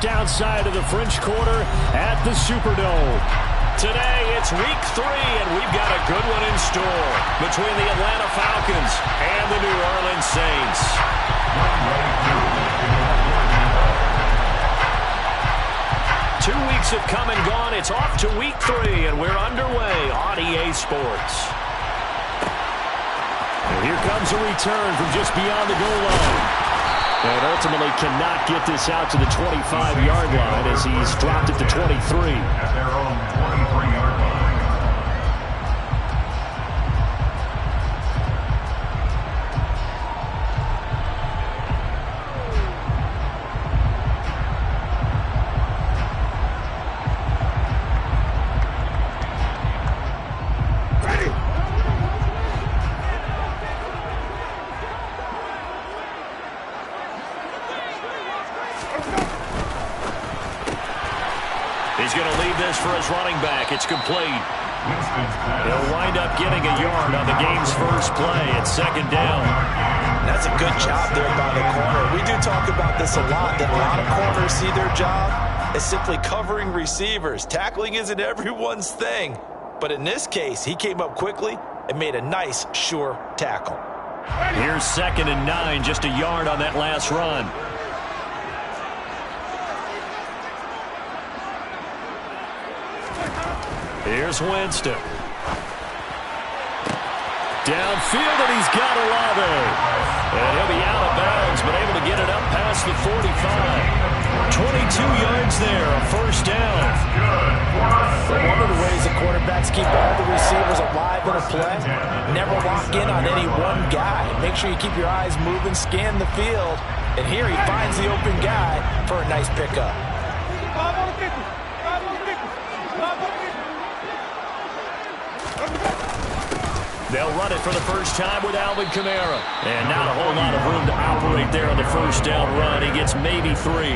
Outside of the French Quarter at the Superdome. Today, it's week 3, and we've got a good one in store between the Atlanta Falcons and the New Orleans Saints. 2 weeks have come and gone. It's off to week 3, and we're underway on EA Sports. And here comes a return from just beyond the goal line. And ultimately cannot get this out to the 25-yard line as he's dropped it to 23. At their own 23-yard line. He's going to leave this for his running back. It's complete. He'll wind up getting a yard on the game's first play. It's second down. That's a good job there by the corner. We do talk about this a lot, that a lot of corners see their job as simply covering receivers. Tackling isn't everyone's thing. But in this case, he came up quickly and made a nice, sure tackle. Here's 2nd and 9, just a yard on that last run. Here's Winston. Downfield, and he's got Olave. And he'll be out of bounds, but able to get it up past the 45. 22 yards there, a first down. One of the ways the quarterbacks keep all the receivers alive in a play, never lock in on any one guy. Make sure you keep your eyes moving, scan the field. And here he finds the open guy for a nice pickup. They'll run it for the first time with Alvin Kamara. And not a whole lot of room to operate there on the first down run. He gets maybe 3.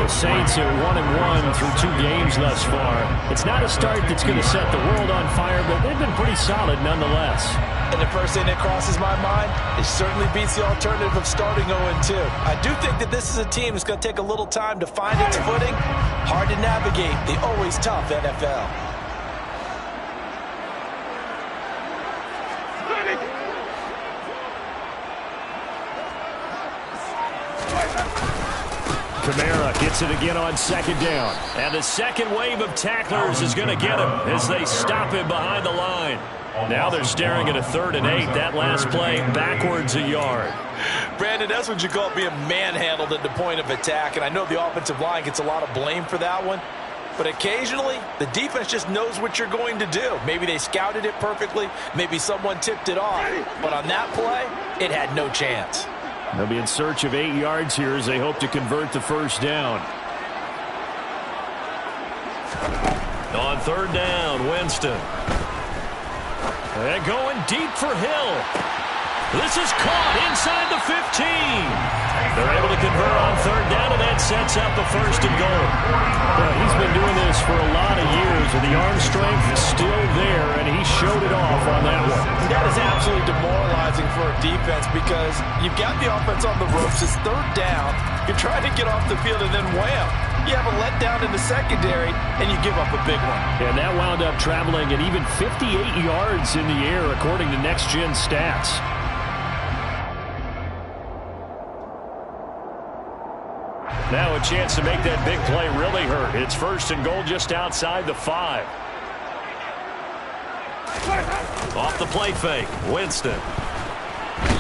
The Saints are 1-1 through 2 games thus far. It's not a start that's going to set the world on fire, but they've been pretty solid nonetheless. And the first thing that crosses my mind, it certainly beats the alternative of starting 0-2. I do think that this is a team that's going to take a little time to find its footing. Hard to navigate the always tough NFL. Kamara gets it again on 2nd down. And the second wave of tacklers is going to get him as they stop him behind the line. Now they're staring at a 3rd and 8. That last play backwards a yard. Brandon, that's what you call being manhandled at the point of attack. And I know the offensive line gets a lot of blame for that one. But occasionally, the defense just knows what you're going to do. Maybe they scouted it perfectly. Maybe someone tipped it off. But on that play, it had no chance. They'll be in search of 8 yards here as they hope to convert the first down. On 3rd down, Winston. And going deep for Hill. This is caught inside the 15. They're able to convert on 3rd down, and that sets up the 1st and goal. Well, he's been doing this for a lot of years, and the arm strength is still there, and he showed it off on that one. That is absolutely demoralizing for a defense because you've got the offense on the ropes. It's 3rd down. You're trying to get off the field, and then wham, you have a letdown in the secondary, and you give up a big one. And that wound up traveling at even 58 yards in the air, according to Next Gen Stats. Now a chance to make that big play really hurt. It's 1st and goal just outside the 5. Off the play fake, Winston.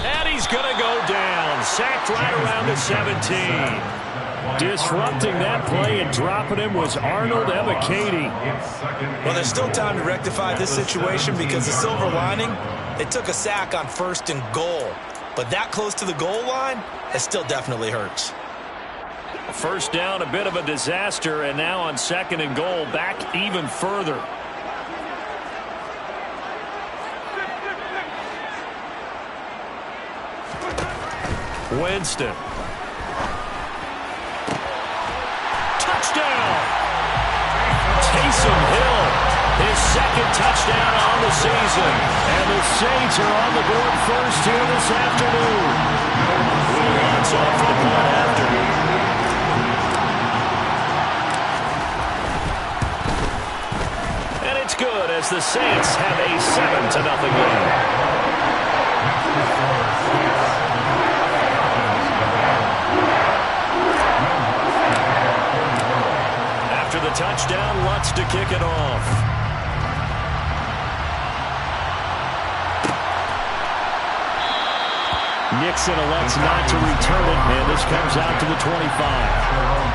And he's going to go down. Sacked right around the 17. Disrupting that play and dropping him was Arnold Ebiketie. Well, there's still time to rectify this situation because the silver lining, they took a sack on 1st and goal. But that close to the goal line, it still definitely hurts. First down, a bit of a disaster, and now on 2nd and goal, back even further. Winston. Touchdown! Taysom Hill, his 2nd touchdown on the season. And the Saints are on the board first here this afternoon. It's off for the point after. as the Saints have a 7-0 lead. After the touchdown, Lutz to kick it off. Nixon elects not to return it, and this comes out to the 25.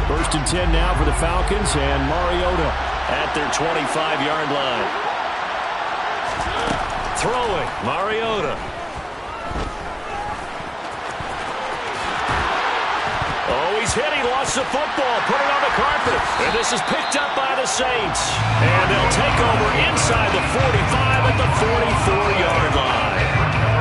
First and 10 now for the Falcons, and Mariota at their 25-yard line. Throwing, Mariota. Oh, he's hit. He lost the football. Put it on the carpet. And this is picked up by the Saints. And they'll take over inside the 45 at the 44-yard line.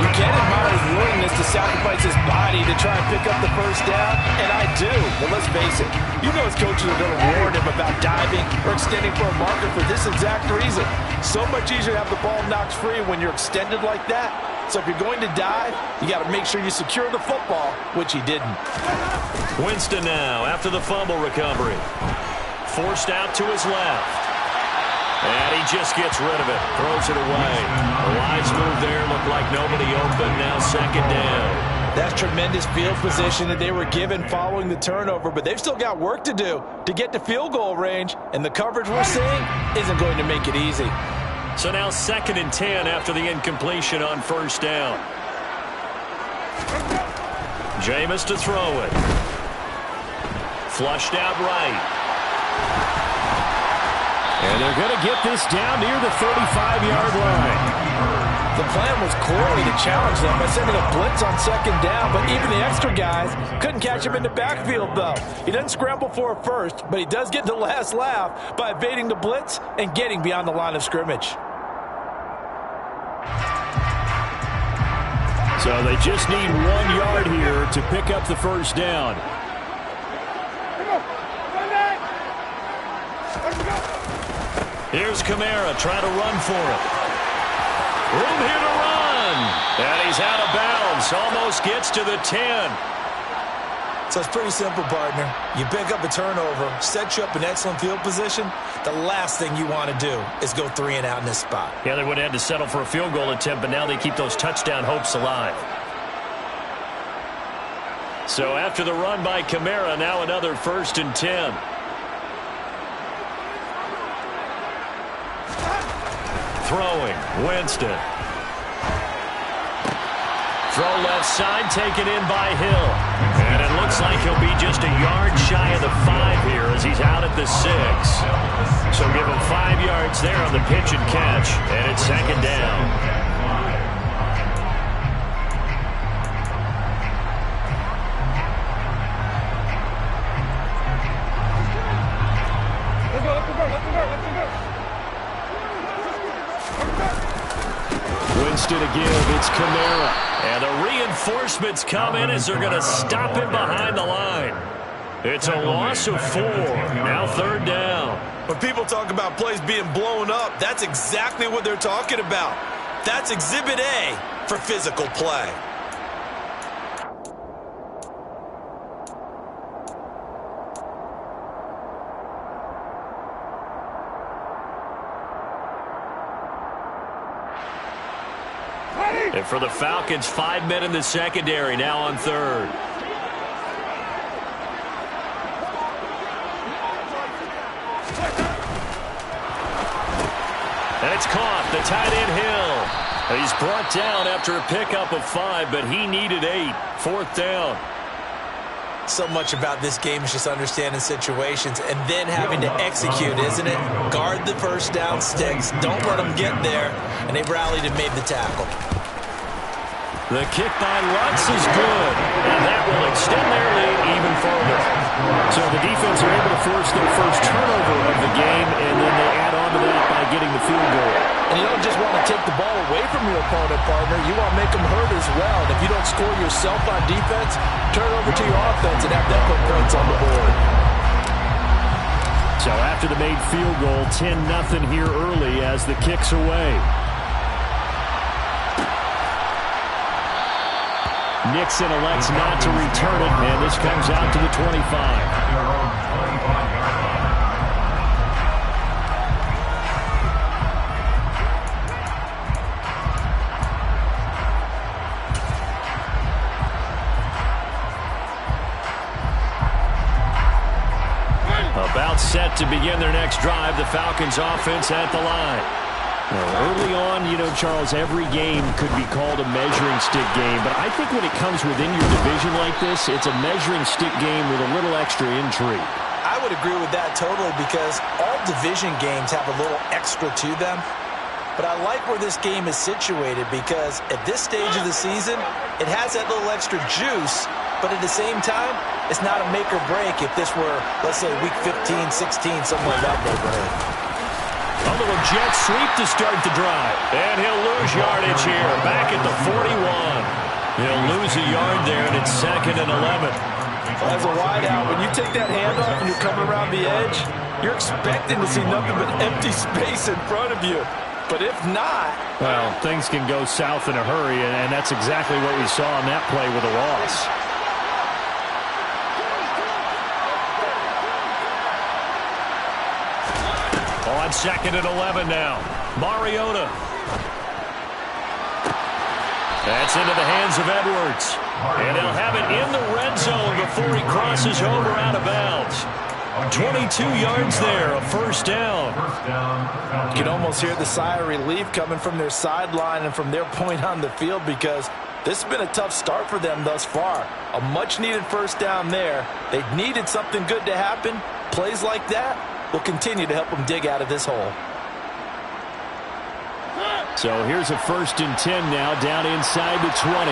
You can admire his willingness to sacrifice his body to try and pick up the first down, and I do. But let's face it, you know his coaches are going to warn him about diving or extending for a marker for this exact reason. So much easier to have the ball knocked free when you're extended like that. So if you're going to dive, you got to make sure you secure the football, which he didn't. Winston now after the fumble recovery. Forced out to his left. And he just gets rid of it. Throws it away. The lines move there. Looked like nobody open. Now second down. That's tremendous field position that they were given following the turnover, but they've still got work to do to get to field goal range, and the coverage we're seeing isn't going to make it easy. So now second and 10 after the incompletion on first down. Jameis to throw it. Flushed out right. And they're going to get this down near the 35-yard line. The plan was clearly to challenge them by sending a blitz on second down, but even the extra guys couldn't catch him in the backfield, though. He doesn't scramble for a first, but he does get the last laugh by evading the blitz and getting beyond the line of scrimmage. So they just need 1 yard here to pick up the first down. Here's Kamara trying to run for it. Room here to run. And he's out of bounds. Almost gets to the 10. So it's pretty simple, partner. You pick up a turnover, set you up in excellent field position. The last thing you want to do is go 3 and out in this spot. Yeah, they would have had to settle for a field goal attempt, but now they keep those touchdown hopes alive. So after the run by Kamara, now another first and 10. Throwing, Winston. Throw left side, taken in by Hill. And it looks like he'll be just a yard shy of the 5 here as he's out at the 6. So give him 5 yards there on the pitch and catch. And it's second down. Winston again, it's Kamara. And the reinforcements come in as they're going to stop him behind the line. It's a loss of 4. Now third down. When people talk about plays being blown up, that's exactly what they're talking about. That's Exhibit A for physical play. And for the Falcons, 5 men in the secondary, now on third. And it's caught, the tight end Hill. He's brought down after a pickup of 5, but he needed 8. Fourth down. So much about this game is just understanding situations and then having to execute, isn't it? Guard the first down sticks. Don't let them get there. And they rallied and made the tackle. The kick by Lutz is good, and that will extend their lead even further. So the defense are able to force their first turnover of the game, and then they add on to that by getting the field goal. And you don't just want to take the ball away from your opponent, partner. You want to make them hurt as well. And if you don't score yourself on defense, turn over to your offense and have them put points on the board. So after the made field goal, 10-0 here early as the kick's away. Nixon elects not to return it, and this comes out to the 25. About set to begin their next drive. The Falcons offense at the line. Well, early on, you know, Charles, every game could be called a measuring stick game. But I think when it comes within your division like this, it's a measuring stick game with a little extra intrigue. I would agree with that totally because all division games have a little extra to them. But I like where this game is situated because at this stage of the season, it has that little extra juice. But at the same time, it's not a make or break if this were, let's say, week 15, 16, somewhere in that neighborhood. A little jet sweep to start the drive. And he'll lose yardage here. Back at the 41. He'll lose a yard there, and it's 2nd and 11. As a wideout, when you take that handoff and you're coming around the edge, you're expecting to see nothing but empty space in front of you. But if not... Well, things can go south in a hurry, and that's exactly what we saw on that play with a loss. On 2nd and 11 now. Mariota. That's into the hands of Edwards. And he'll have it in the red zone before he crosses over out of bounds. 22 yards there, a first down. You can almost hear the sigh of relief coming from their sideline and from their point on the field because this has been a tough start for them thus far. A much-needed first down there. They needed something good to happen. Plays like that will continue to help them dig out of this hole. So here's a 1st and 10 now, down inside the 20.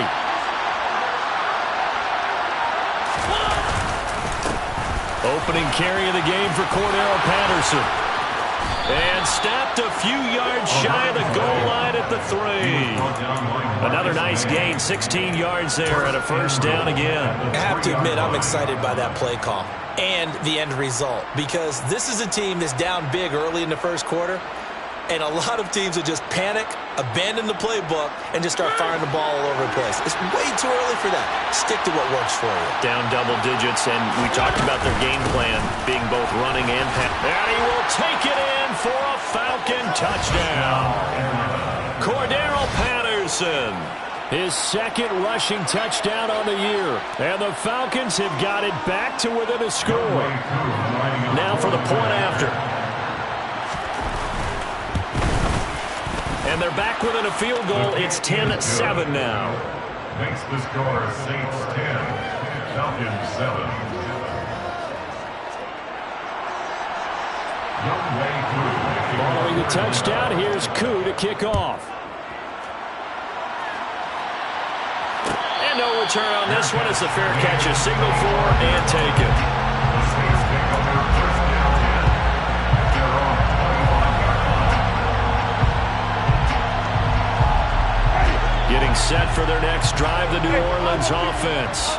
Opening carry of the game for Cordero Patterson. And snapped a few yards shy of the goal line at the 3. Another nice gain, 16 yards there and a first down again. I have to admit, I'm excited by that play call and the end result because this is a team that's down big early in the first quarter. And a lot of teams will just panic, abandon the playbook, and just start firing the ball all over the place. It's way too early for that. Stick to what works for you. Down double digits, and we talked about their game plan being both running and passing. And he will take it in for a Falcon touchdown. Cordero Patterson, his 2nd rushing touchdown on the year. And the Falcons have got it back to within a score. Now for the point after. And they're back within a field goal. It's 10-7 now. Makes the score Saints 10, Falcons 7. Following the touchdown, here's Koo to kick off. And no return on this one as the fair catch is signaled for and taken. Getting set for their next drive, the New Orleans offense.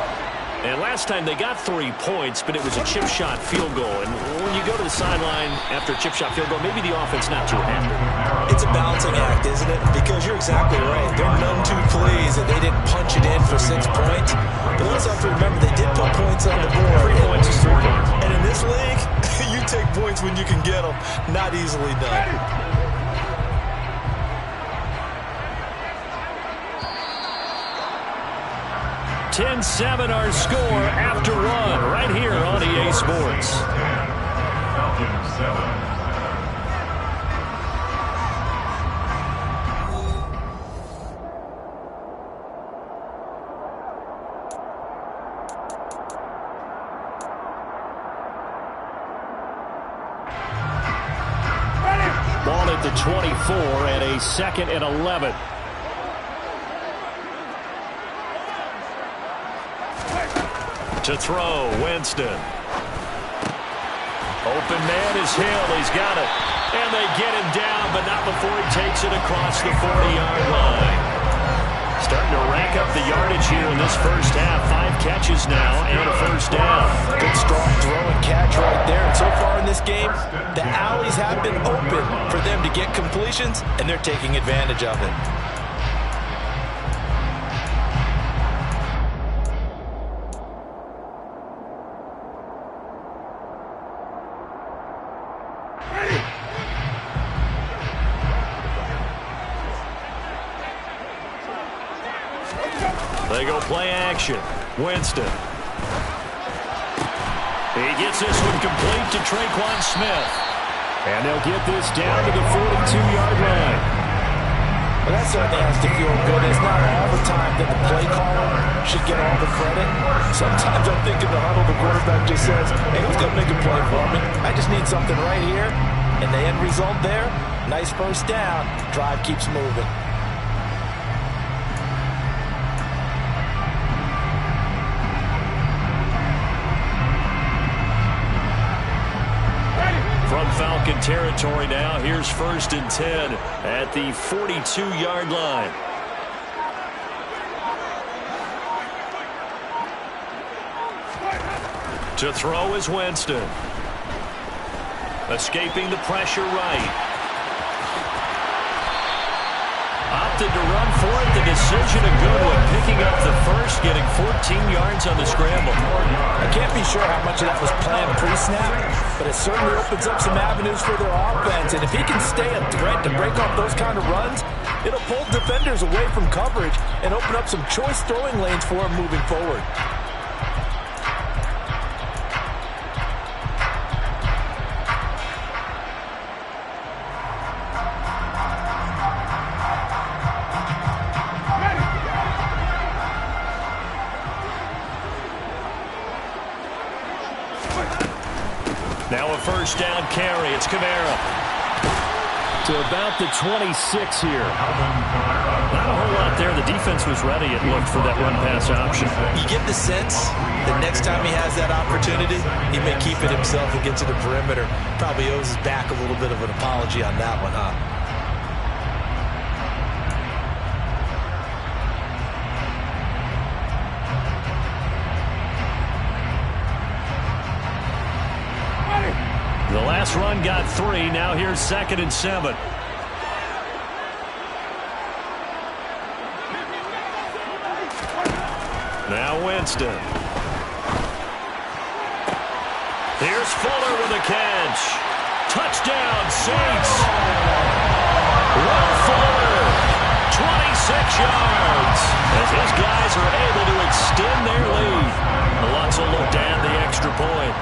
And last time they got 3 points, but it was a chip shot field goal. And when you go to the sideline after a chip shot field goal, maybe the offense not too happy. It's a balancing act, isn't it? Because you're exactly right. They're none too pleased that they didn't punch it in for 6 points. But you also have to remember they did put points on the board. 3 points is 3 points. And in this league, you take points when you can get them. Not easily done. 10-7 our score after 1 right here on EA Sports. Falcons 7. Ball at the 24 and a 2nd and 11. To throw, Winston. Open man is Hill. He's got it. And they get him down, but not before he takes it across the 40-yard line. Starting to rack up the yardage here in this first half. 5 catches now and a first down. Good strong throw and catch right there. And so far in this game, the alleys have been open for them to get completions, and they're taking advantage of it. They go play action. Winston. He gets this one complete to Traquan Smith. And they'll get this down to the 42-yard line. Well, that certainly has to feel good. It's not all the time that the play caller should get all the credit. Sometimes I'm thinking the huddle, the quarterback just says, hey, who's going to make a play for me? I just need something right here. And the end result there, nice first down. Drive keeps moving. From Falcon territory now, here's 1st and 10 at the 42-yard line. To throw is Winston. Escaping the pressure right. Opted to run for it. The decision a good one. Picking up the first, getting 14 yards on the scramble. I can't be sure how much of that was planned pre-snap, but it certainly opens up some avenues for their offense. And if he can stay a threat to break off those kind of runs, it'll pull defenders away from coverage and open up some choice throwing lanes for him moving forward. Now a first down carry. It's Kamara. To about the 26 here. Not a whole lot there. The defense was ready, it looked, for that run-pass option. You get the sense that next time he has that opportunity, he may keep it himself and get to the perimeter. Probably owes his back a little bit of an apology on that one, huh? The last run got 3. Now here's 2nd and 7. Now Winston. Here's Fuller with a catch. Touchdown, Saints. Will Fuller, 26 yards. As his guys are able to extend their lead. Lots of look to add the extra point.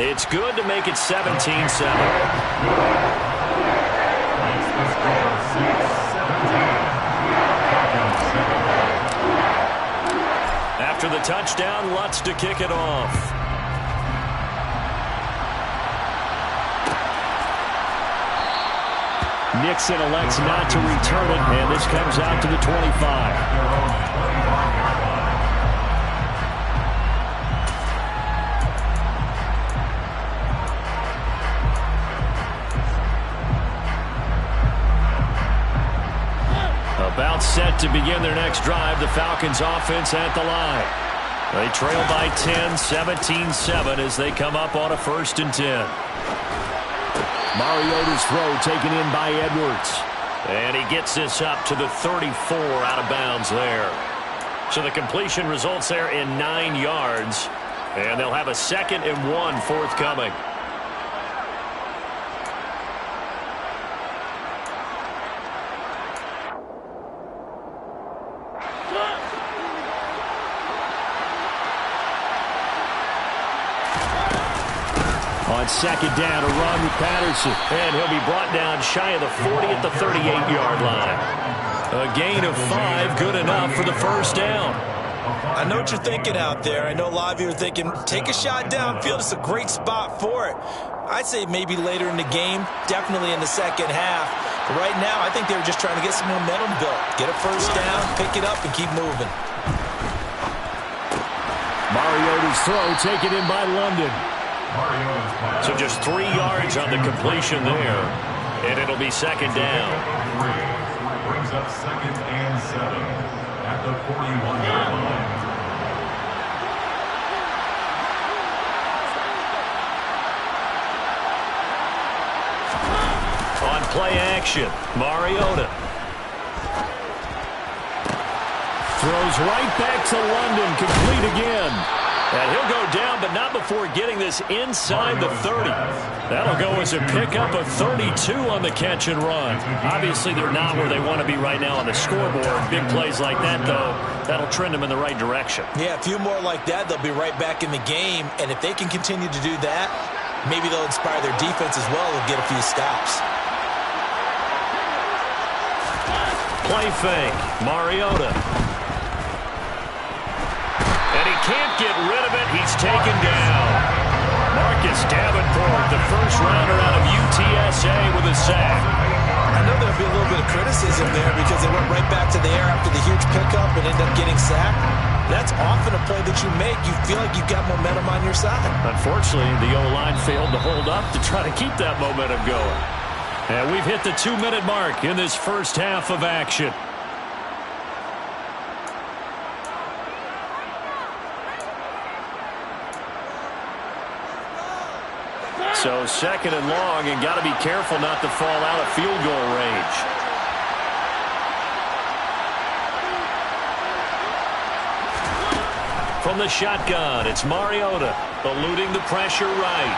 It's good to make it 17-7. After the touchdown, Lutz to kick it off. Nixon elects not to return it, and this comes out to the 25. About set to begin their next drive. The Falcons offense at the line. They trail by 10, 17-7 as they come up on a 1st and 10. Mariota's throw taken in by Edwards. And he gets this up to the 34 out of bounds there. So the completion results there in 9 yards. And they'll have a 2nd and 1 forthcoming. On 2nd down, a run with Patterson. And he'll be brought down shy of the 40 at the 38-yard line. A gain of 5, good enough for the first down. I know what you're thinking out there. I know a lot of you are thinking, take a shot downfield. It's a great spot for it. I'd say maybe later in the game, definitely in the second half. But right now, I think they were just trying to get some momentum built. Get a first down, pick it up, and keep moving. Mariota's throw taken in by London. So just 3 yards on the completion there. And it'll be 2nd down. Brings up 2nd and 7. at the 41-yard line. On play action, Mariota. Throws right back to London, complete again. And he'll go down, but not before getting this inside the 30. That'll go as a pickup of 32 on the catch and run. Obviously, they're not where they want to be right now on the scoreboard. Big plays like that, though, that'll trend them in the right direction. Yeah, a few more like that, they'll be right back in the game. And if they can continue to do that, maybe they'll inspire their defense as well and get a few stops. Play fake, Mariota. And he can't get rid of it. He's taken down. Marcus Davenport, the first rounder out of UTSA with a sack. I know there'll be a little bit of criticism there because they went right back to the air after the huge pickup and ended up getting sacked. That's often a play that you make. You feel like you've got momentum on your side. Unfortunately, the O-line failed to hold up to try to keep that momentum going. And we've hit the 2-minute mark in this first half of action. So second and long, and got to be careful not to fall out of field goal range. From the shotgun, it's Mariota, eluding the pressure right.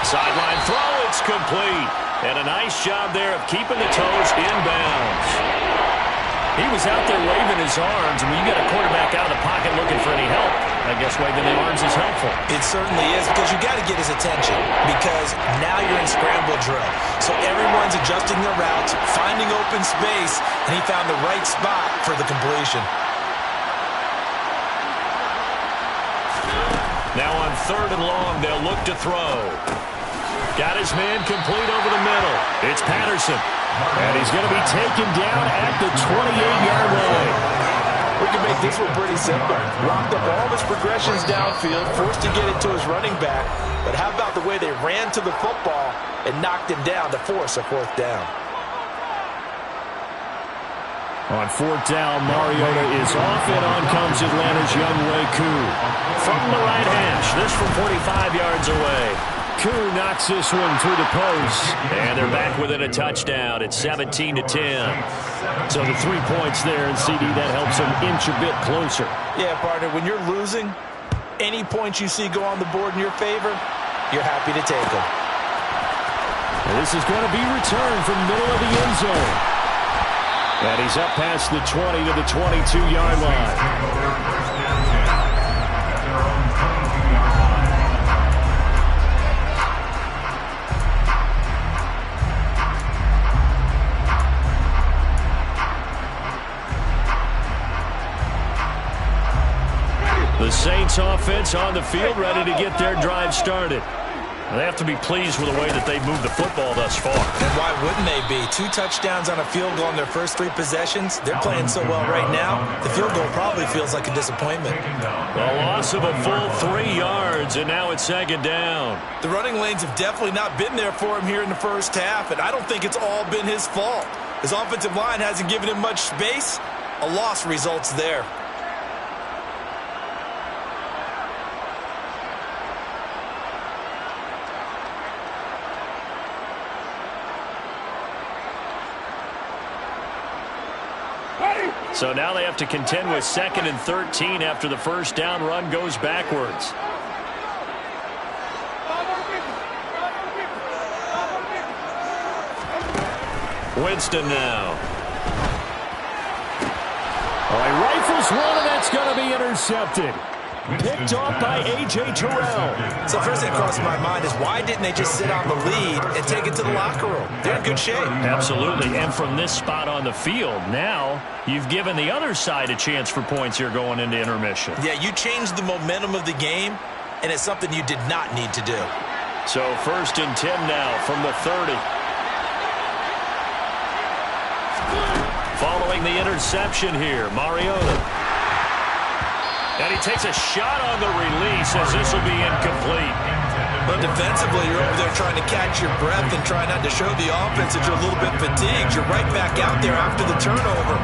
Sideline throw, it's complete. And a nice job there of keeping the toes inbounds. He was out there waving his arms, and when you get a quarterback out of the pocket looking for any help, I guess waving the arms is helpful. It certainly is, because you got to get his attention, because now you're in scramble drill. So everyone's adjusting their routes, finding open space, and he found the right spot for the completion. Now on third and long, they'll look to throw. Got his man complete over the middle. It's Patterson. And he's going to be taken down at the 28-yard line. We can make this one pretty simple. Locked up all of his progressions downfield, forced to get it to his running back. But how about the way they ran to the football and knocked him down to force a fourth down? On fourth down, Mariota is off, and on comes Atlanta's Younghoe Koo. From the right hash, this from 45 yards away. Koo knocks this one through the post, and they're back within a touchdown. It's 17-10. So the 3 points there, and CD, that helps them inch a bit closer. Yeah, partner, when you're losing, any points you see go on the board in your favor, you're happy to take them. And this is going to be returned from middle of the end zone. And he's up past the 20 to the 22-yard line. The Saints offense on the field, ready to get their drive started. They have to be pleased with the way that they've moved the football thus far. And why wouldn't they be? 2 touchdowns on a field goal in their first 3 possessions. They're playing so well right now, the field goal probably feels like a disappointment. A loss of a full 3 yards, and now it's second down. The running lanes have definitely not been there for him here in the first half, and I don't think it's all been his fault. His offensive line hasn't given him much space. A loss results there. So now they have to contend with 2nd and 13 after the first down run goes backwards. Winston now. He rifles one, and that's going to be intercepted. Picked off by A.J. Terrell. So first thing that crossed my mind is why didn't they just sit on the lead and take it to the locker room? They're in good shape. Absolutely, and from this spot on the field, now you've given the other side a chance for points here going into intermission. Yeah, you changed the momentum of the game, and it's something you did not need to do. So 1st and 10 now from the 30. Following the interception here, Mariota. And he takes a shot on the release as this will be incomplete. But defensively, you're over there trying to catch your breath and try not to show the offense that you're a little bit fatigued. You're right back out there after the turnover.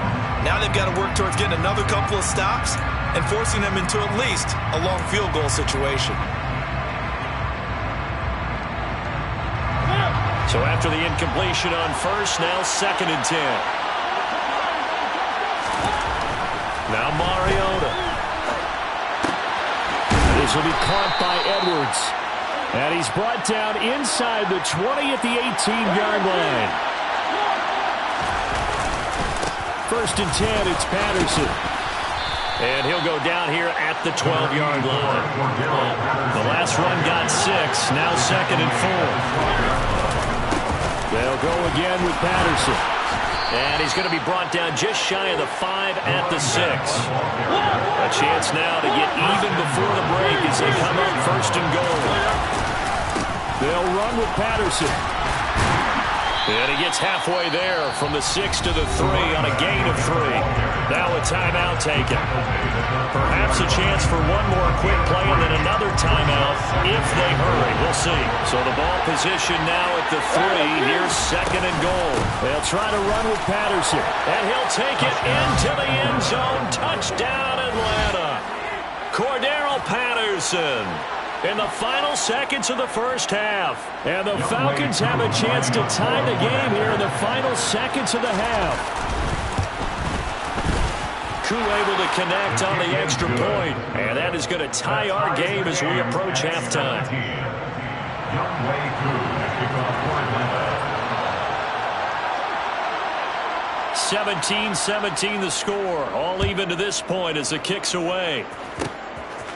Now they've got to work towards getting another couple of stops and forcing them into at least a long field goal situation. So after the incompletion on first, now 2nd and 10. Now Mariota. This will be caught by Edwards. And he's brought down inside the 20 at the 18-yard line. 1st and 10, it's Patterson. And he'll go down here at the 12-yard line. The last run got 6, now 2nd and 4. They'll go again with Patterson. And he's going to be brought down just shy of the 5 at the 6. A chance now to get even before the break as they come up 1st and goal. They'll run with Patterson. And he gets halfway there from the 6 to the 3 on a gain of 3. Now a timeout taken. Perhaps a chance for one more quick play and then another timeout if they hurry. We'll see. So the ball position now at the 3. Here's 2nd and goal. They'll try to run with Patterson. And he'll take it into the end zone. Touchdown, Atlanta. Cordero Patterson in the final seconds of the first half. And the Falcons have a chance to tie the game here in the final seconds of the half. Koo able to connect on the extra point. And that is going to tie our game as we approach halftime. 17-17 the score. All even to this point as the kick's away.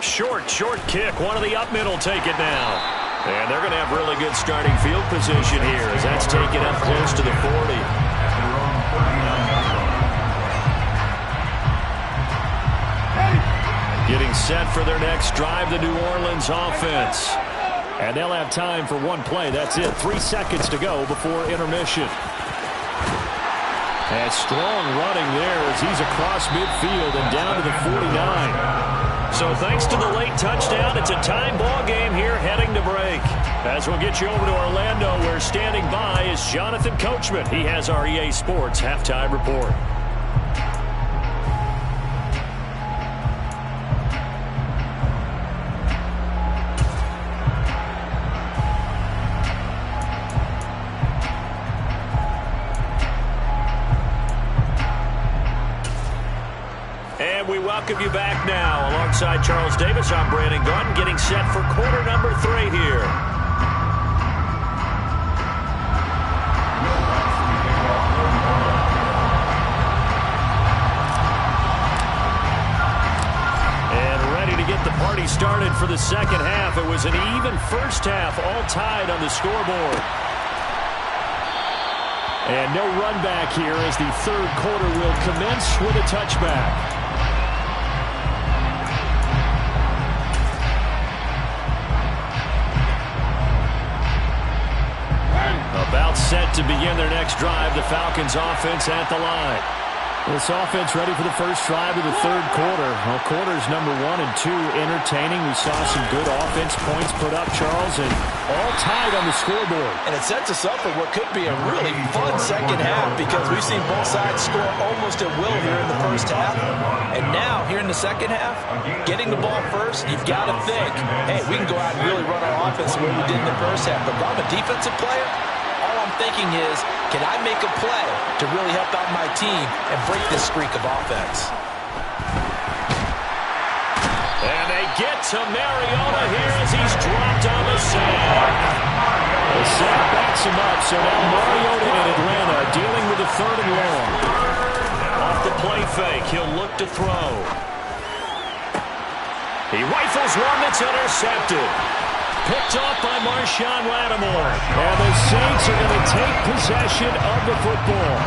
Short kick. One of the up middle take it now. And they're going to have really good starting field position here as that's taken up close to the 40. Getting set for their next drive, the New Orleans offense. And they'll have time for one play. That's it. 3 seconds to go before intermission. And strong running there as he's across midfield and down to the 49. So thanks to the late touchdown, it's a time ball game here heading to break. As we'll get you over to Orlando, where standing by is Jonathan Coachman. He has our EA Sports halftime report. We welcome you back now. Alongside Charles Davis, I'm Brandon Gaudin, getting set for quarter number 3 here. And ready to get the party started for the second half. It was an even first half, all tied on the scoreboard. And no run back here as the third quarter will commence with a touchback. About set to begin their next drive, the Falcons offense at the line. This offense ready for the first drive of the third quarter. Well, quarters number 1 and 2 entertaining. We saw some good offense points put up, Charles, and all tied on the scoreboard. And it sets us up for what could be a really fun second half because we've seen both sides score almost at will here in the first half. And now, here in the second half, getting the ball first, you've got to think, hey, we can go out and really run our offense the way we did in the first half. But if I'm a defensive player, all I'm thinking is, can I make a play to really help out my team and break this streak of offense? And they get to Mariota here as he's dropped on the sack. The sack backs him up, so now Mariota in Atlanta dealing with a 3rd and long. Off the play fake, he'll look to throw. He rifles one that's intercepted. Picked off by Marshawn Lattimore. And the Saints are going to take possession of the football.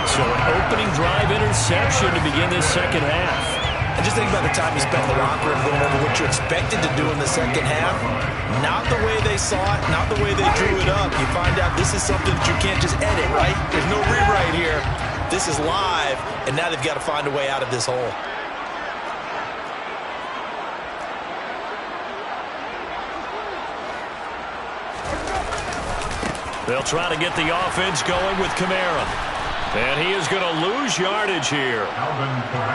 So an opening drive interception to begin this second half. And just think about the time you spent in the locker room going over what you expected to do in the second half. Not the way they saw it, not the way they drew it up. You find out this is something that you can't just edit, right? There's no rewrite here. This is live, and now they've got to find a way out of this hole. They'll try to get the offense going with Kamara. And he is going to lose yardage here.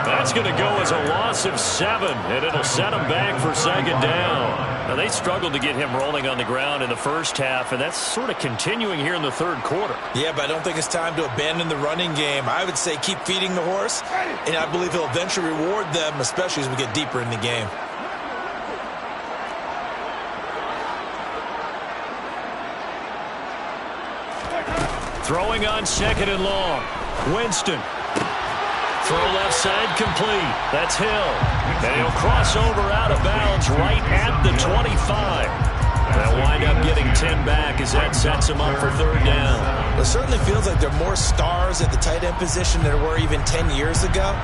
That's going to go as a loss of 7, and it'll set him back for second down. Now, they struggled to get him rolling on the ground in the first half, and that's sort of continuing here in the third quarter. Yeah, but I don't think it's time to abandon the running game. I would say keep feeding the horse, and I believe he'll eventually reward them, especially as we get deeper in the game. Throwing on second and long. Winston. Throw left side complete. That's Hill. And he'll cross over out of bounds right at the 25. They'll wind up getting 10 back as that sets him up for third down. It certainly feels like there are more stars at the tight end position than there were even 10 years ago.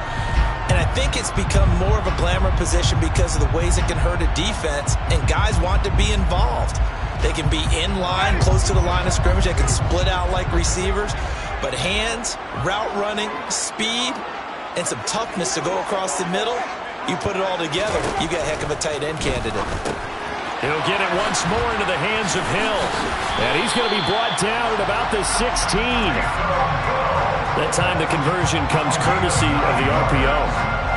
And I think it's become more of a glamour position because of the ways it can hurt a defense, and guys want to be involved. They can be in line, close to the line of scrimmage. They can split out like receivers. But hands, route running, speed, and some toughness to go across the middle, you put it all together, you got a heck of a tight end candidate. He'll get it once more into the hands of Hill. And he's going to be brought down at about the 16. That time the conversion comes courtesy of the RPO.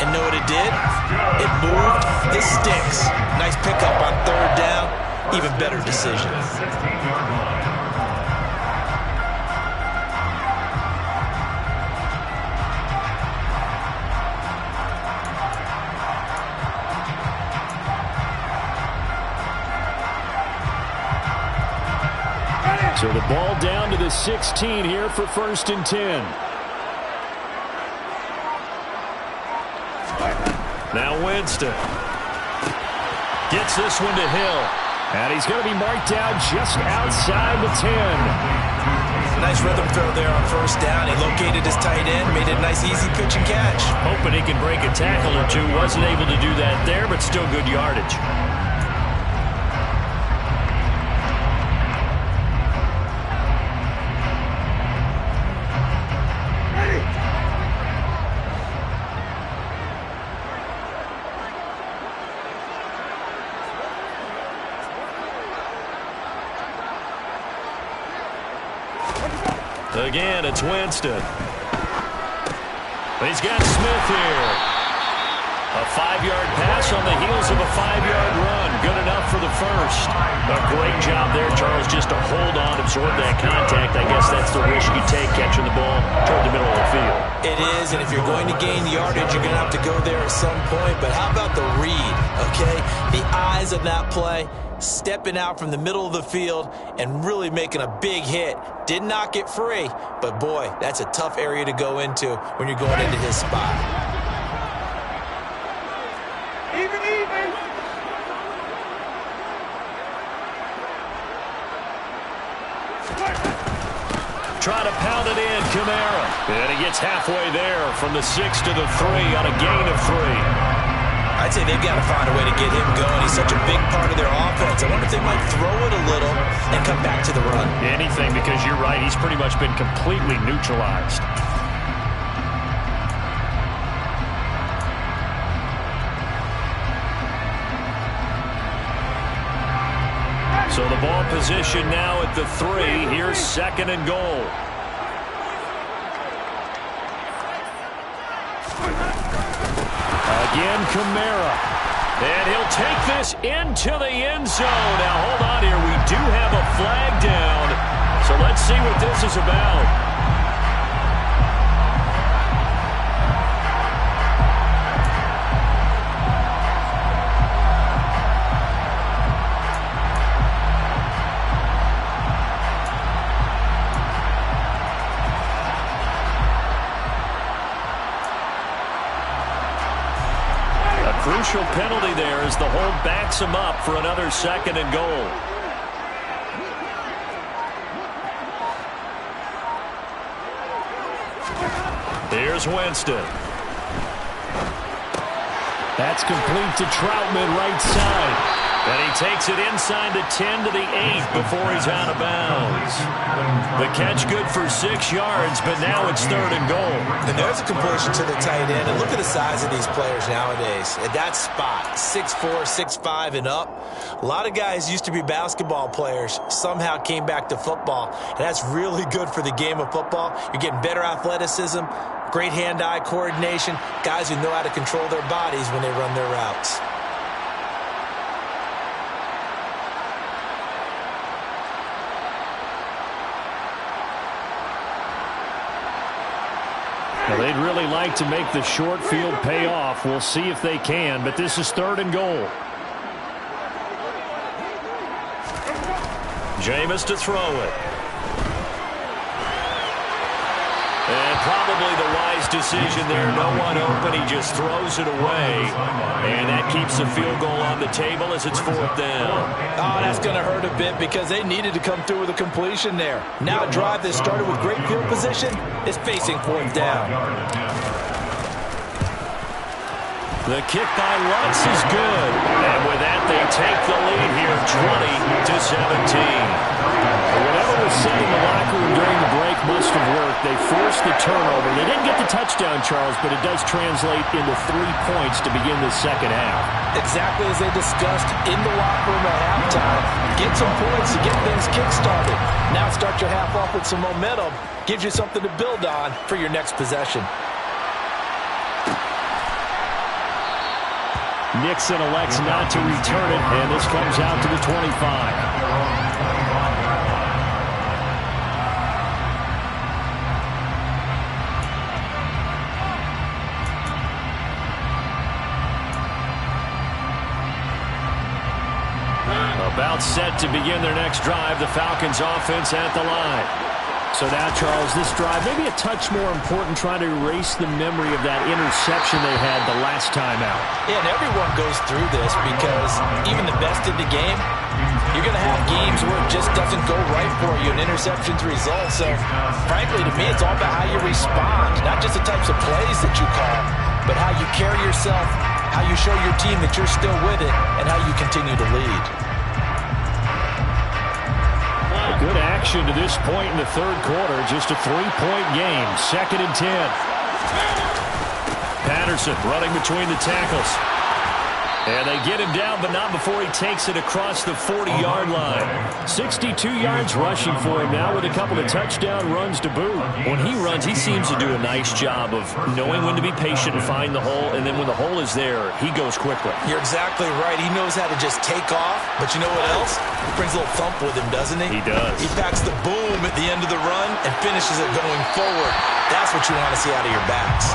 And know what it did? It moved the sticks. Nice pickup on third down. Even better decision. So the ball down to the 16 here for 1st and 10. Now Winston gets this one to Hill. And he's going to be marked down just outside the 10. Nice rhythm throw there on first down. He located his tight end, made it a nice easy pitch and catch. Hoping he can break a tackle or two. Wasn't able to do that there, but still good yardage. Again, it's Winston. He's got Smith here. A 5-yard pass on the heels of a 5-yard run. Good enough for the first. A great job there, Charles, just to hold on, absorb that contact. I guess that's the risk you take catching the ball toward the middle of the field. It is, and if you're going to gain yardage, you're going to have to go there at some point. But how about the read, okay? The eyes of that play, stepping out from the middle of the field and really making a big hit. Did not get free, but boy, that's a tough area to go into when you're going into his spot. Try to pound it in, Kamara. And he gets halfway there from the 6 to the 3 on a gain of 3. I'd say they've got to find a way to get him going. He's such a big part of their offense. I wonder if they might throw it a little and come back to the run. Anything, because you're right. He's pretty much been completely neutralized. So the ball position now at the 3. Here's 2nd and goal. Again, Kamara. And he'll take this into the end zone. Now, hold on here. We do have a flag down. So let's see what this is about. Crucial penalty there as the hold backs him up for another 2nd and goal. Here's Winston. That's complete to Troutman right side. And he takes it inside the 10 to the 8 before he's out of bounds. The catch good for 6 yards, but now it's 3rd and goal. And there's a completion to the tight end. And look at the size of these players nowadays. At that spot, 6'4", 6'5", and up. A lot of guys used to be basketball players, somehow came back to football. And that's really good for the game of football. You're getting better athleticism, great hand-eye coordination, guys who know how to control their bodies when they run their routes. Well, they'd really like to make the short field pay off. We'll see if they can, but this is 3rd and goal. Jameis to throw it. And probably the wise decision there. No one open. He just throws it away. And that keeps the field goal on the table as it's 4th down. Oh, that's going to hurt a bit because they needed to come through with a completion there. Now a drive that started with great field position is facing 4th down. The kick by Lutz is good. And with that, they take the lead here 20-17. Whatever was said in the locker room during the break must have worked. They forced the turnover. They didn't get the touchdown, Charles, but it does translate into 3 points to begin the second half. Exactly as they discussed in the locker room at halftime. Get some points to get things kick-started. Now start your half off with some momentum. Gives you something to build on for your next possession. Nixon elects not to return it, and this comes out to the 25. About set to begin their next drive, the Falcons offense at the line. So now, Charles, this drive maybe a touch more important, trying to erase the memory of that interception they had the last time out. Yeah, and everyone goes through this because even the best in the game, you're going to have games where it just doesn't go right for you, and interceptions result. So, frankly, to me, it's all about how you respond, not just the types of plays that you call, but how you carry yourself, how you show your team that you're still with it, and how you continue to lead. Good action to this point in the 3rd quarter. Just a 3-point game. 2nd and 10. Patterson running between the tackles. And they get him down, but not before he takes it across the 40-yard line. 62 yards rushing for him now with a couple of touchdown runs to boot. When he runs, he seems to do a nice job of knowing when to be patient and find the hole, and then when the hole is there, he goes quickly. You're exactly right. He knows how to just take off, but you know what else? He brings a little thump with him, doesn't he? He does. He packs the boom at the end of the run and finishes it going forward. That's what you want to see out of your backs.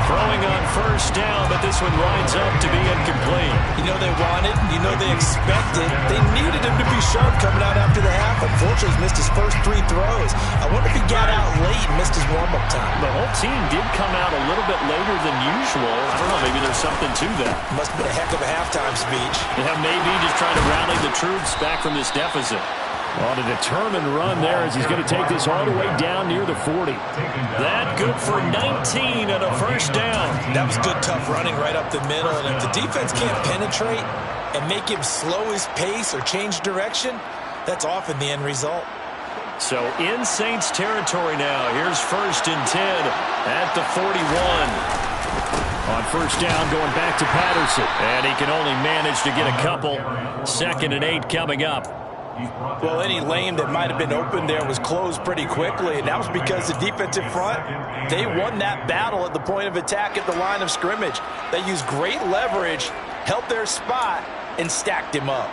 Throwing on 1st down, but this one winds up to be incomplete. You know they wanted, you know they expected. They needed him to be sharp coming out after the half. Unfortunately, he's missed his first 3 throws. I wonder if he got out late and missed his warm-up time. The whole team did come out a little bit later than usual. I don't know, maybe there's something to that. Must have been a heck of a halftime speech. Yeah, maybe just trying to rally the troops back from this deficit. On a determined run there as he's going to take this all the way down near the 40. That good for 19 and a 1st down. That was good, tough running right up the middle. And if the defense can't penetrate and make him slow his pace or change direction, that's often the end result. So in Saints territory now. Here's 1st and 10 at the 41. On 1st down, going back to Patterson. And he can only manage to get a couple. 2nd and 8 coming up. Well, any lane that might have been open there was closed pretty quickly, and that was because the defensive front, they won that battle at the point of attack at the line of scrimmage. They used great leverage, held their spot, and stacked him up.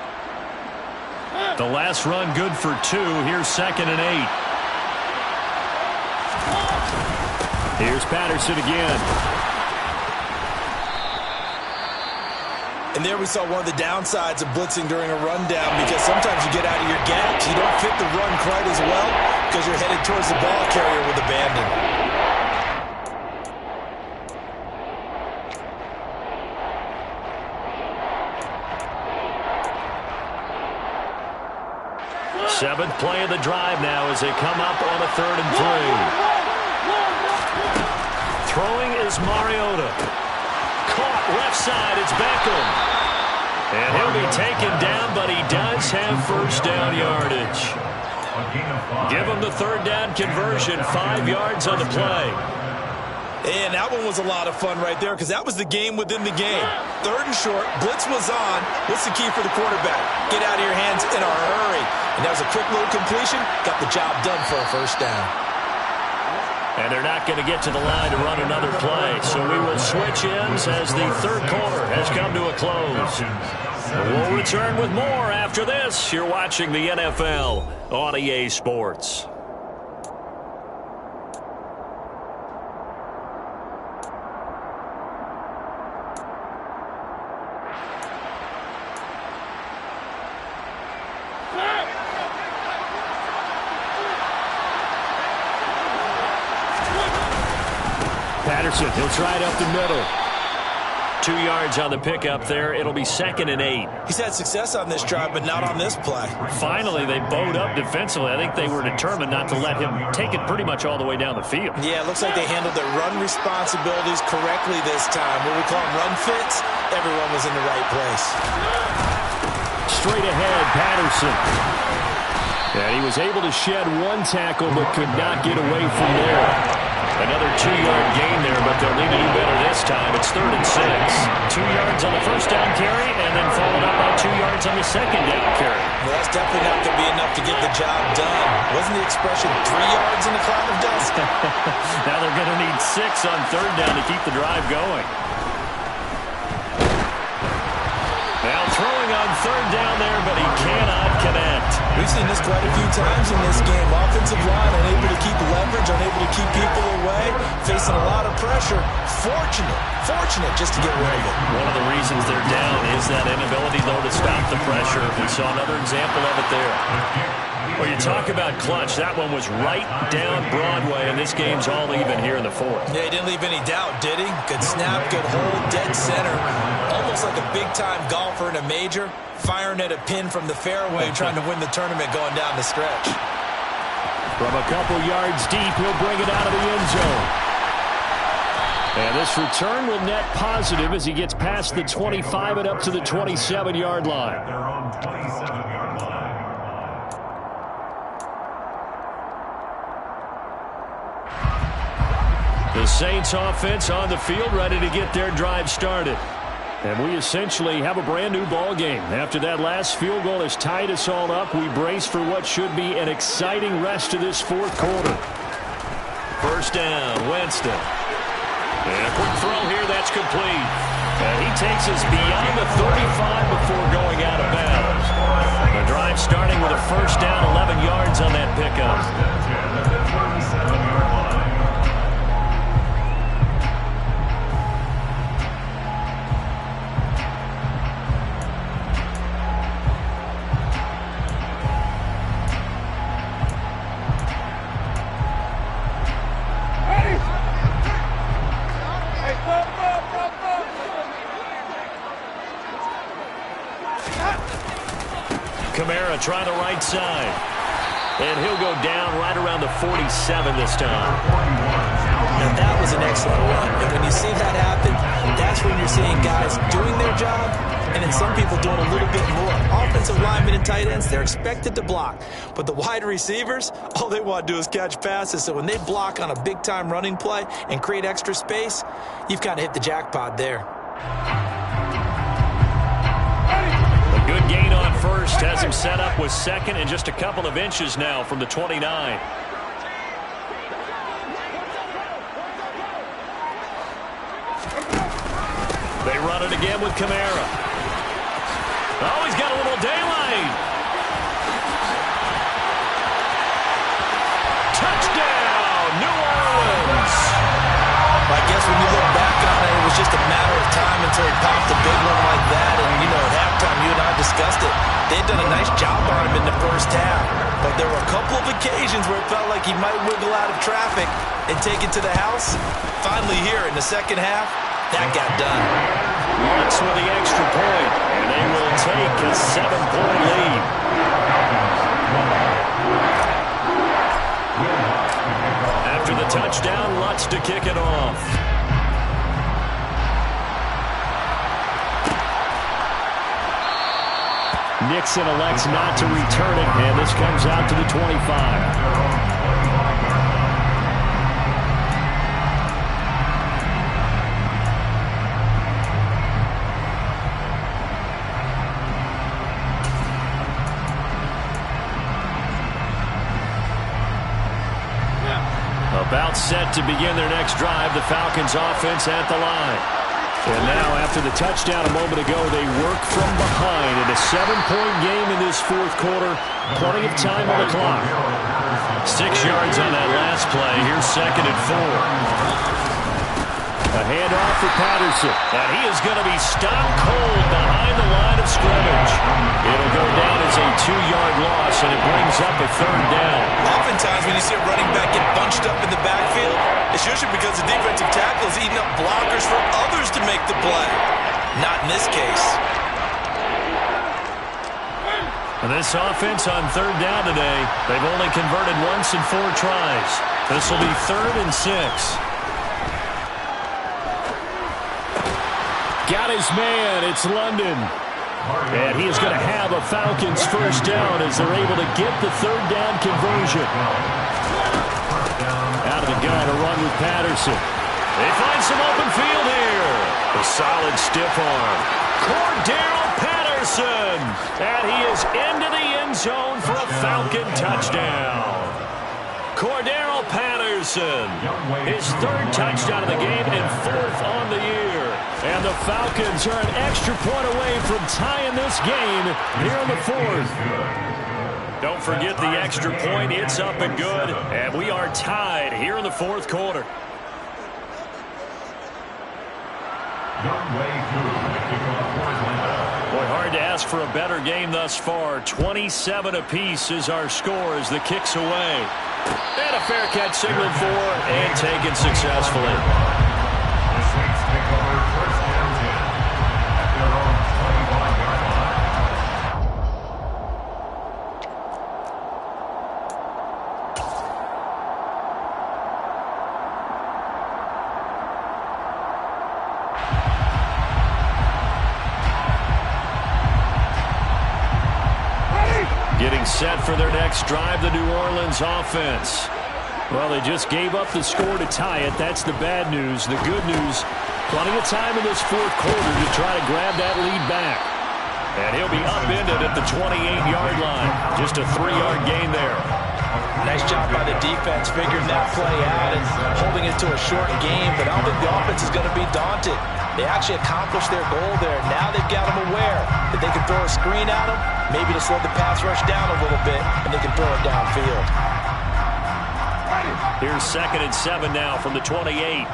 The last run good for 2. Here's 2nd and 8. Here's Patterson again. And there we saw one of the downsides of blitzing during a rundown, because sometimes you get out of your gaps. You don't fit the run quite as well because you're headed towards the ball carrier with abandon. Seventh play of the drive now as they come up on a 3rd and 3. Throwing is Mariota. Caught left side, it's Beckham. And he'll be taken down, but he does have first down yardage. Give him the third down conversion, 5 yards on the play. And that one was a lot of fun right there because that was the game within the game. 3rd and short, blitz was on. What's the key for the quarterback? Get out of your hands in a hurry. And that was a quick little completion. Got the job done for a first down. And they're not going to get to the line to run another play. So we will switch ends as the third quarter has come to a close. We'll return with more after this. You're watching the NFL on EA Sports. Patterson, he'll try it up the middle. 2 yards on the pickup there. It'll be 2nd and 8. He's had success on this drive, but not on this play. Finally, they bowed up defensively. I think they were determined not to let him take it pretty much all the way down the field. Yeah, it looks like they handled their run responsibilities correctly this time. What we call them run fits, everyone was in the right place. Straight ahead, Patterson. And he was able to shed 1 tackle, but could not get away from there. Another 2-yard gain there, but they'll need to do better this time. It's 3rd and 6. 2 yards on the first down carry, and then followed up by 2 yards on the second down carry. Well, that's definitely not going to be enough to get the job done. Wasn't the expression 3 yards in a cloud of dust? Now they're going to need 6 on 3rd down to keep the drive going. Now throwing on 3rd down there, but he cannot connect. We've seen this quite a few times in this game. Offensive line unable to keep leverage, unable to keep people away, facing a lot of pressure. Fortunate just to get rid of it. One of the reasons they're down is that inability, though, to stop the pressure. We saw another example of it there. Well, you talk about clutch. That one was right down Broadway, and this game's all even here in the 4th. Yeah, he didn't leave any doubt, did he? Good snap, good hold, dead center. Almost like a big-time golfer in a major, firing at a pin from the fairway, trying to win the tournament going down the stretch. From a couple yards deep, he'll bring it out of the end zone. And this return will net positive as he gets past the 25 and up to the 27-yard line. They're on 27-yard line. The Saints offense on the field, ready to get their drive started. And we essentially have a brand new ball game. After that last field goal has tied us all up, we brace for what should be an exciting rest of this 4th quarter. First down, Winston. And a quick throw here, that's complete. And he takes us beyond the 35 before going out of bounds. The drive starting with a first down, 11 yards on that pickup. Kamara trying the right side. And he'll go down right around the 47 this time. Now that was an excellent run. And when you see that happen, that's when you're seeing guys doing their job and then some people doing a little bit more. Offensive linemen and tight ends, they're expected to block. But the wide receivers, all they want to do is catch passes. So when they block on a big-time running play and create extra space, you've kind of hit the jackpot there. A good gain on first has him set up with 2nd and just a couple of inches now from the 29. They run it again with Kamara. Oh, he's got a little daylight. Touchdown, New Orleans. I guess when you look back on it, it was just a matter of time until he popped a big one like that. And, you know, at halftime, you and I discussed it. They'd done a nice job on him in the first half. But there were a couple of occasions where it felt like he might wiggle out of traffic and take it to the house. Finally here in the second half, that got done. Lutz with the extra point, and they will take a 7-point lead. After the touchdown, Lutz to kick it off. Nixon elects not to return it, and this comes out to the 25. About set to begin their next drive, the Falcons offense at the line. And now, after the touchdown a moment ago, they work from behind in a 7-point game in this fourth quarter. Plenty of time on the clock. 6 yards on that last play. Here's 2nd and 4. A handoff for Patterson. And he is going to be stopped cold behind the line of scrimmage. It'll go down as a 2-yard loss, and it brings up a 3rd down. Oftentimes when you see a running back get bunched up in the backfield, it's usually because the defensive tackle is eating up blockers for others to make the play. Not in this case. And this offense on 3rd down today, they've only converted once in 4 tries. This will be 3rd and 6. Got his man. It's London. And he is going to have a Falcons first down as they're able to get the 3rd down conversion. Out of the gun, a run with Patterson. They find some open field here. A solid stiff arm. Cordero Patterson. And he is into the end zone for a Falcon touchdown. Cordero Patterson, his 3rd touchdown of the game and 4th on the year. And the Falcons are an extra point away from tying this game here in the 4th. Don't forget the extra point. It's up and good. And we are tied here in the 4th quarter. Boy, hard to ask for a better game thus far. 27 apiece is our score as the kick's away. And a fair catch signaled for and taken successfully. The Saints take over 1st and 10 at their own 25-yard line. Getting set for their next drive, the New Orleans offense. Well, they just gave up the score to tie it. That's the bad news. The good news, plenty of time in this 4th quarter to try to grab that lead back. And he'll be upended at the 28-yard line. Just a 3-yard gain there. Nice job by the defense figuring that play out and holding it to a short game, but I don't think the offense is going to be daunted. They actually accomplished their goal there. Now they've got them aware that they can throw a screen at them, maybe to slow the pass rush down a little bit, and they can throw it downfield. Here's 2nd and 7 now from the 28.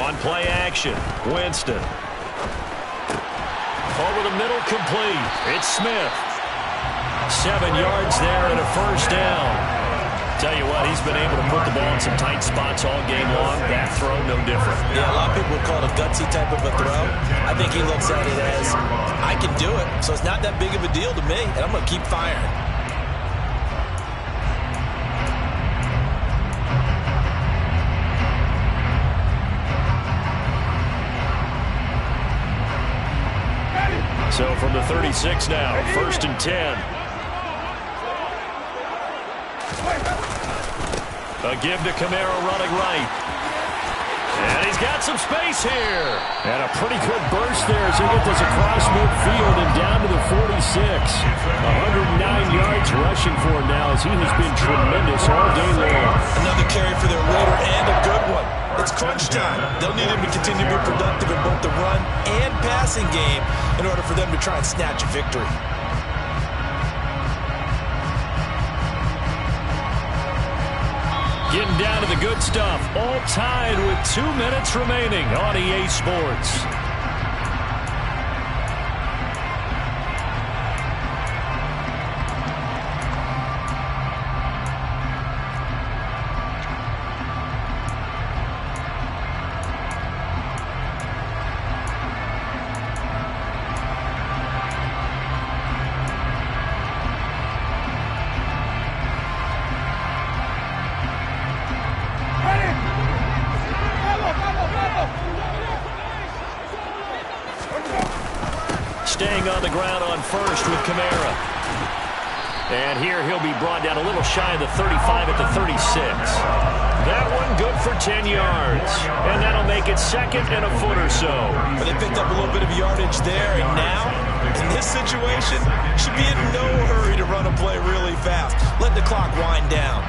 On play action, Winston. Over the middle, complete. It's Smith. 7 yards there and a first down. Tell you what, he's been able to put the ball in some tight spots all game long. That throw, no different. Yeah, a lot of people would call it a gutsy type of a throw. I think he looks at it as, I can do it, so it's not that big of a deal to me, and I'm going to keep firing. So from the 36 now, 1st and 10. A give to Camaro running right. And he's got some space here. And a pretty good burst there as he gets this across midfield and down to the 46. 109 yards rushing for him now as he has been tremendous all day long. Another carry for their leader and a good one. It's crunch time. They'll need him to continue to be productive in both the run and passing game in order for them to try and snatch a victory. Getting down to the good stuff. All tied with 2 minutes remaining on EA Sports. on the ground on first with Kamara. And here he'll be brought down a little shy of the 35 at the 36. That one good for 10 yards. And that'll make it second and a foot or so. But they picked up a little bit of yardage there, and now, in this situation, should be in no hurry to run a play really fast. Let the clock wind down.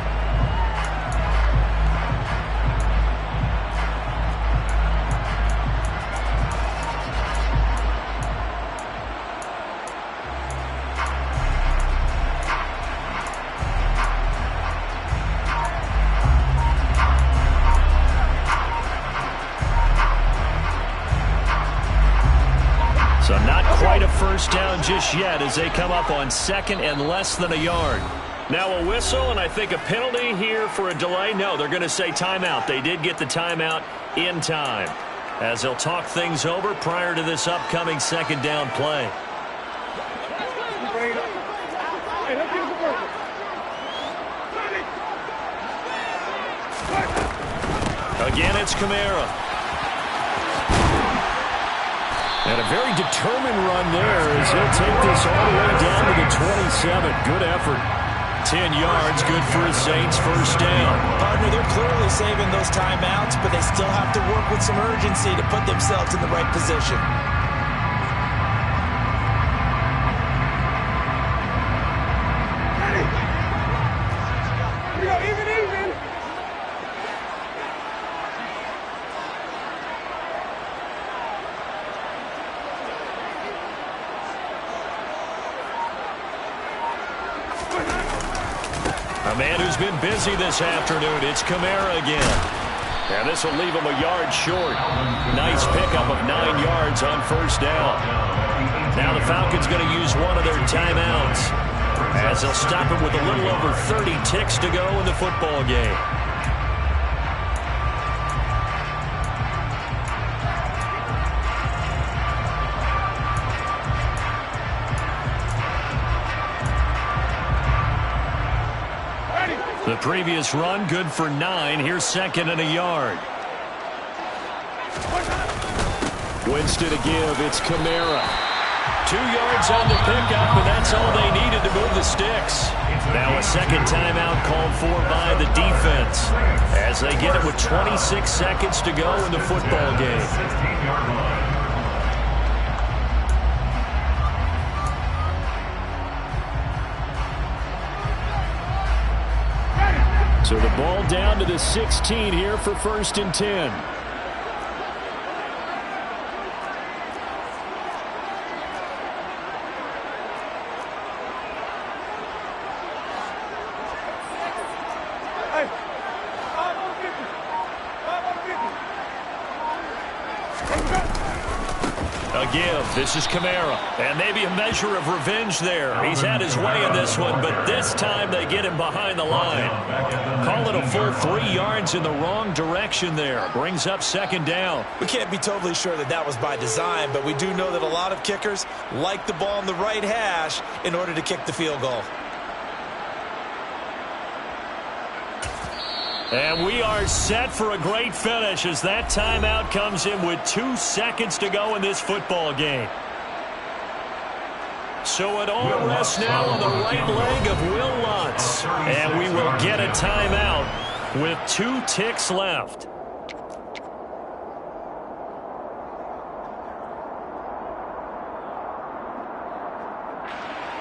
So not quite a first down just yet as they come up on second and less than a yard. Now a whistle and I think a penalty here for a delay. No, they're going to say timeout. They did get the timeout in time as they'll talk things over prior to this upcoming second down play. Again, it's Kamara. And a very determined run there as he'll take this all the way down to the 27. Good effort. 10 yards, good for his Saints first down. Partner, they're clearly saving those timeouts, but they still have to work with some urgency to put themselves in the right position. A man who's been busy this afternoon, it's Kamara again. And this will leave him a yard short. Nice pickup of 9 yards on first down. Now the Falcons going to use one of their timeouts as they'll stop him with a little over 30 ticks to go in the football game. The previous run, good for 9. Here's second and a yard. Winston to give. It's Kamara. 2 yards on the pickup, and that's all they needed to move the sticks. Now a second timeout called for by the defense as they get it with 26 seconds to go in the football game. So the ball down to the 16 here for first and 10. A give. This is Kamara. And maybe a measure of revenge there. He's had his way in this one, but this time they get him behind the line. Call it a full 3 yards in the wrong direction there. Brings up second down. We can't be totally sure that that was by design, but we do know that a lot of kickers like the ball in the right hash in order to kick the field goal. And we are set for a great finish as that timeout comes in with 2 seconds to go in this football game. So it all rests now on the right leg of Will Lutz. And we will get a timeout with 2 ticks left.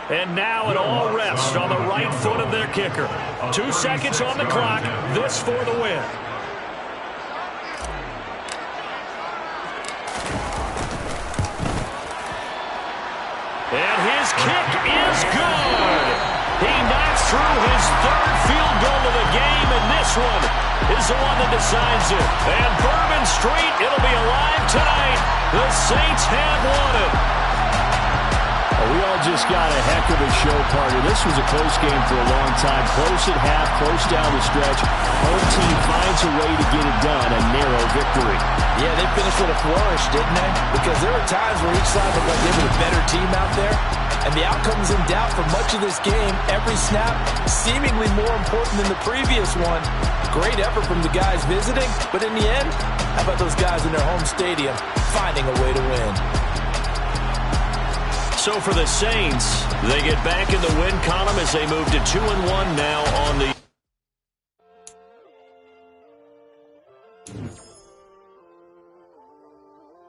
And now it all rests on the right foot of their kicker. 2 seconds on the clock. This for the win. And his kick is good. He knocks through his 3rd field goal of the game, and this one is the one that decides it. And Bourbon Street, it'll be alive tonight. The Saints have won it. We all just got a heck of a show, partner. This was a close game for a long time. Close at half, close down the stretch. Home team finds a way to get it done. A narrow victory. Yeah, they finished with a flourish, didn't they? Because there were times where each side looked like they were the better team out there. And the outcome's in doubt for much of this game. Every snap seemingly more important than the previous one. Great effort from the guys visiting. But in the end, how about those guys in their home stadium finding a way to win? So so for the Saints, they get back in the win column as they move to 2-1 now on the